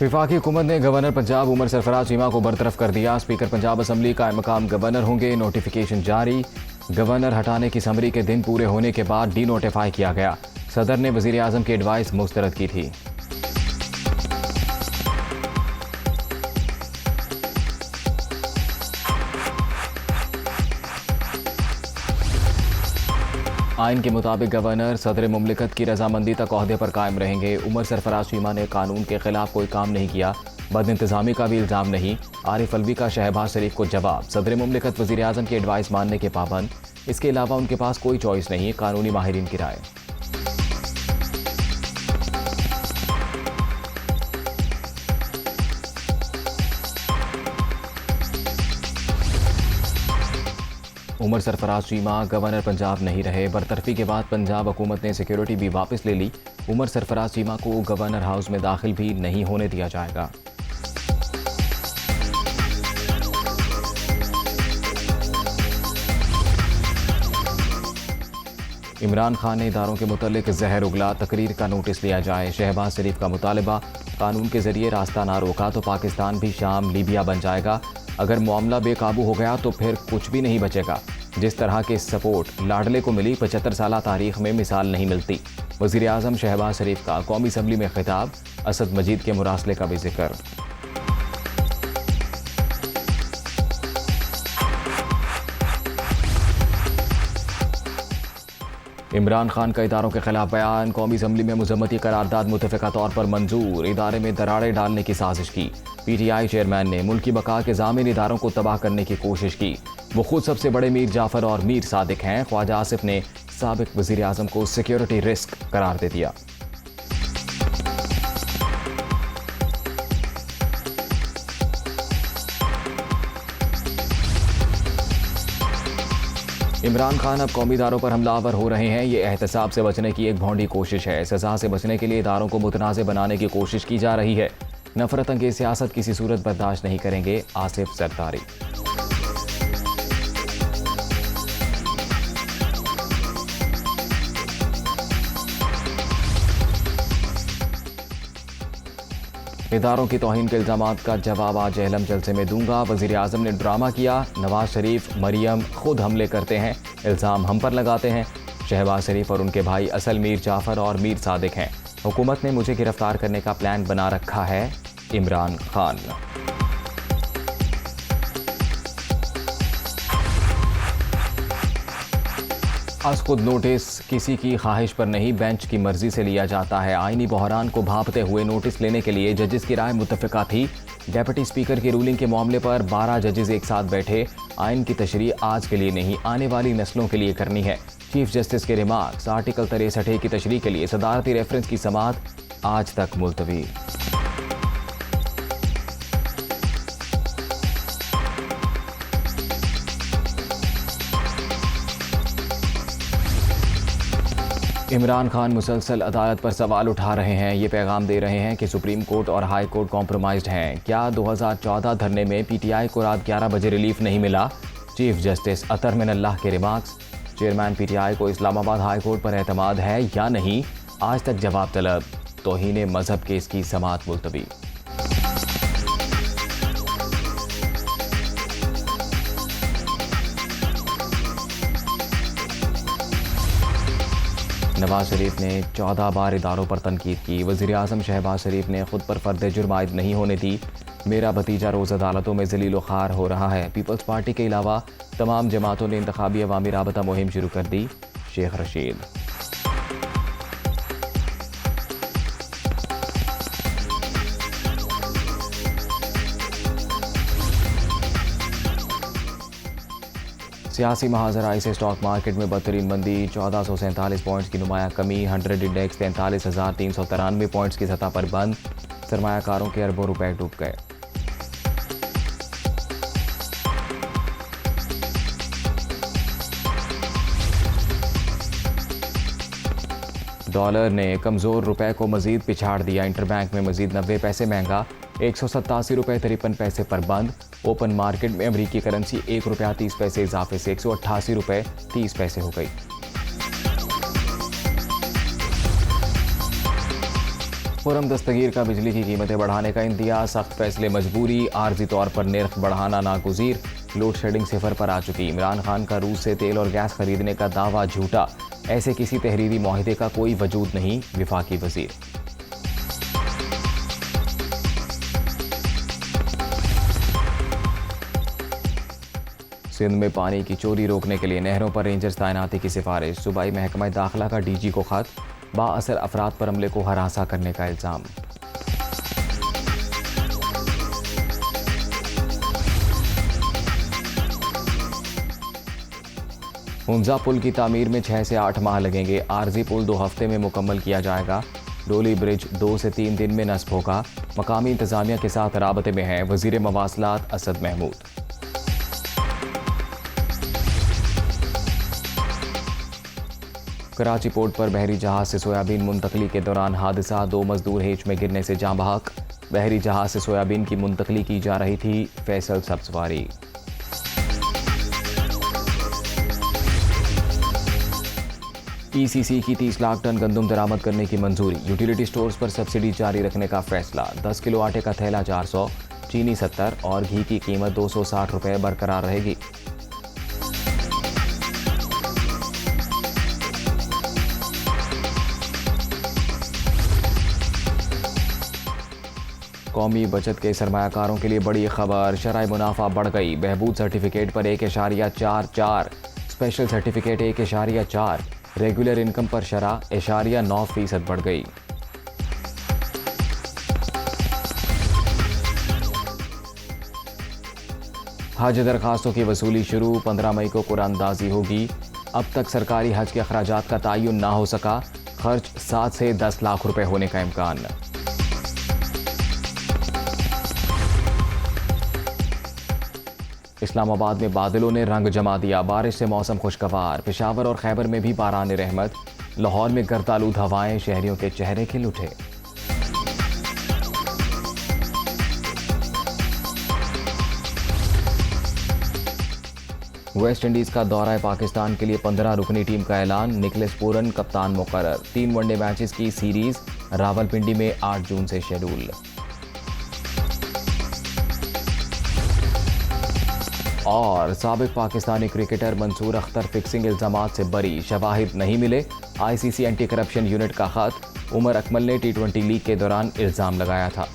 वफाकी हुकूमत ने गवर्नर पंजाब उमर सरफराज चीमा को बरतरफ कर दिया। स्पीकर पंजाब असम्बली का मकाम गवर्नर होंगे। नोटिफिकेशन जारी। गवर्नर हटाने की समरी के दिन पूरे होने के बाद डी नोटिफाई किया गया। सदर ने वजीर आजम की एडवाइस मुस्तरद की थी। आइन के मुताबिक गवर्नर सदर मुमलिकत की रजामंदी तक ओहदे पर कायम रहेंगे। उमर सरफराज चीमा ने कानून के खिलाफ कोई काम नहीं किया, बदइंतजामी का भी इल्ज़ाम नहीं। आरिफ अलवी का शहबाज शरीफ को जवाब। सदर मुमलिकत वज़ीर आज़म की एडवाइस मानने के पाबंद। इसके अलावा उनके पास कोई चॉइस नहीं। कानूनी माहिरीन की राय। उमर सरफराज चीमा गवर्नर पंजाब नहीं रहे। बरतरफी के बाद पंजाब हुकूमत ने सिक्योरिटी भी वापस ले ली। उमर सरफराज चीमा को गवर्नर हाउस में दाखिल भी नहीं होने दिया जाएगा। इमरान खान ने इदारों के मुतल्लिक जहर उगला। तकरीर का नोटिस लिया जाए। शहबाज शरीफ का मुतालबा। कानून के जरिए रास्ता ना रोका तो पाकिस्तान भी शाम लीबिया बन जाएगा। अगर मामला बेकाबू हो गया तो फिर कुछ भी नहीं बचेगा। जिस तरह के सपोर्ट लाडले को मिली 75 साल तारीख में मिसाल नहीं मिलती। वज़ीर आज़म शहबाज शरीफ का कौमी असम्बली में खिताब। असद मजीद के मुरासले का भी जिक्र। इमरान खान का इदारों के खिलाफ बयान। कौमी असम्बली में मुज़म्मती करारदाद मुतफ़िक़ा तौर पर मंजूर। इदारे में दरारें डालने की साजिश की। PTI चेयरमैन ने मुल्की बका के ज़ामिन इदारों को तबाह करने की कोशिश की। वो खुद सबसे बड़े मीर जाफ़र और मीर सादिक हैं। ख्वाजा आसिफ ने साबिक वज़ीर आज़म को सिक्योरिटी रिस्क करार दे दिया। इमरान खान अब कौमी इदारों पर हमलावर हो रहे हैं। ये एहतसाब से बचने की एक भौंडी कोशिश है। सज़ा से बचने के लिए इदारों को मुतनाज़ बनाने की कोशिश की जा रही है। नफरत अंगेज सियासत किसी सूरत बर्दाश्त नहीं करेंगे। आसिफ सरदारी। इदारों की तौहीन के इल्ज़ामात का जवाब आज अहलम जलसे में दूंगा। वज़ीर आज़म ने ड्रामा किया। नवाज शरीफ मरियम खुद हमले करते हैं, इल्ज़ाम हम पर लगाते हैं। शहबाज शरीफ और उनके भाई असल मीर जाफ़र और मीर सादिक हैं। हुकूमत ने मुझे गिरफ्तार करने का प्लान बना रखा है। इमरान खान। आज खुद नोटिस किसी की ख्वाहिश पर नहीं, बेंच की मर्जी से लिया जाता है। आईनी बहरान को भांपते हुए नोटिस लेने के लिए जजेस की राय मुत्तफ़िका थी। डेप्यूटी स्पीकर की रूलिंग के मामले पर 12 जजेस एक साथ बैठे। आइन की तशरीह आज के लिए नहीं, आने वाली नस्लों के लिए करनी है। चीफ जस्टिस के रिमार्क्स। आर्टिकल 63 की तशरीह के लिए सदारती रेफरेंस की समाअत आज तक मुलतवी। इमरान खान मुसलसल अदालत पर सवाल उठा रहे हैं। ये पैगाम दे रहे हैं कि सुप्रीम कोर्ट और हाई कोर्ट कॉम्प्रोमाइज्ड हैं। क्या 2014 धरने में PTI को रात 11 बजे रिलीफ नहीं मिला? चीफ जस्टिस अतर मिनल्लाह के रिमार्क्स। चेयरमैन PTI को इस्लामाबाद हाई कोर्ट पर एतमाद है या नहीं, आज तक जवाब तलब। तौहीन मजहब केस की समाअत मुलतवी। नवाज शरीफ ने 14 बार इदारों पर तनकीद की। वज़ीर आज़म शहबाज शरीफ ने खुद पर फर्द जुर्म आयद नहीं होने दी। मेरा भतीजा रोज़ अदालतों में ज़लील ख़ार हो रहा है। पीपल्स पार्टी के अलावा तमाम जमातों ने इंतखाबी अवामी राबता मुहिम शुरू कर दी। शेख रशीद। सियासी महाजराई से स्टॉक मार्केट में बदतरीन मंदी। 1447 पॉइंट्स की नुमाया कमी। 100 इंडेक्स 43,393 पॉइंट्स की सतह पर बंद। सरमायाकारों के अरबों रुपए डूब गए। डॉलर ने कमज़ोर रुपए को मजीद पिछाड़ दिया। इंटरबैंक में मजीद 90 पैसे महंगा। 187 रुपये 53 पैसे पर बंद। ओपन मार्केट में अमरीकी करेंसी 1 रुपया 30 पैसे इजाफे से 188 रुपये 30 पैसे हो गई। खुर्रम दस्तगीर का बिजली की कीमतें बढ़ाने का इंतजार, सख्त फैसले मजबूरी, आर्जी तौर पर निर्ख बढ़ाना नागुज़ीर, लोड शेडिंग सिफर पर आ चुकी। इमरान खान का रूस से तेल और गैस खरीदने का दावा झूठा, ऐसे किसी तहरीरी मुआहिदे का कोई वजूद नहीं, विफाकी वजीर। सिंध में पानी की चोरी रोकने के लिए नहरों पर रेंजर्स तैनाती की सिफारिश, सूबाई महकमा दाखिला का डीजी को खत, बाअसर अफराद पर अमले को हरासा करने का इल्ज़ाम। हुंजा पुल की तामीर में 6 से 8 माह लगेंगे, आर्जी पुल 2 हफ्ते में मुकम्मल किया जाएगा। डोली ब्रिज 2 से 3 दिन में नस्ब होगा, मकामी इंतजामिया के साथ राबते में है वजीर मवासलात असद महमूद। कराची पोर्ट पर बहरी जहाज से सोयाबीन मुंतकली के दौरान हादसा, 2 मजदूर हेच में गिरने से जाँ बहक। बहरी जहाज से सोयाबीन की मुंतकली की जा रही थी, फैसल सब्जवारी। पीसीसी की 30 लाख टन गंदम दरामद करने की मंजूरी, यूटिलिटी स्टोर्स पर सब्सिडी जारी रखने का फैसला। 10 किलो आटे का थैला 400, चीनी 70 और घी की कीमत 260 रुपये बरकरार रहेगी। कौमी बचत के सरमायाकारों के लिए बड़ी खबर, शरह मुनाफा बढ़ गई, बहबूद सर्टिफिकेट पर 1.44, स्पेशल सर्टिफिकेट 1.4, रेगुलर इनकम पर शरह 0.9% बढ़ गई। हज दरखास्तों की वसूली शुरू, 15 मई को कुरानंदाजी होगी। अब तक सरकारी हज के अखराजात का तयन ना हो सका, खर्च 7 से 10 लाख रुपए होने का इम्कान। इस्लामाबाद में बादलों ने रंग जमा दिया, बारिश से मौसम खुशगवार। पेशावर और खैबर में भी बारान रहमत, लाहौर में गर्दालूद हवाएं शहरियों के चेहरे खिल उठे। वेस्ट इंडीज का दौरा पाकिस्तान के लिए 15 रुकनी टीम का ऐलान, निकलेस पूरन कप्तान मुकर्रर। 3 वनडे मैचेस की सीरीज रावलपिंडी में 8 जून से शेड्यूल। और साबिक पाकिस्तानी क्रिकेटर मंसूर अख्तर फिक्सिंग इल्जामात से बरी, शवाहिद नहीं मिले। आईसीसी एंटी करप्शन यूनिट का खत, उमर अकमल ने T20 लीग के दौरान इल्जाम लगाया था।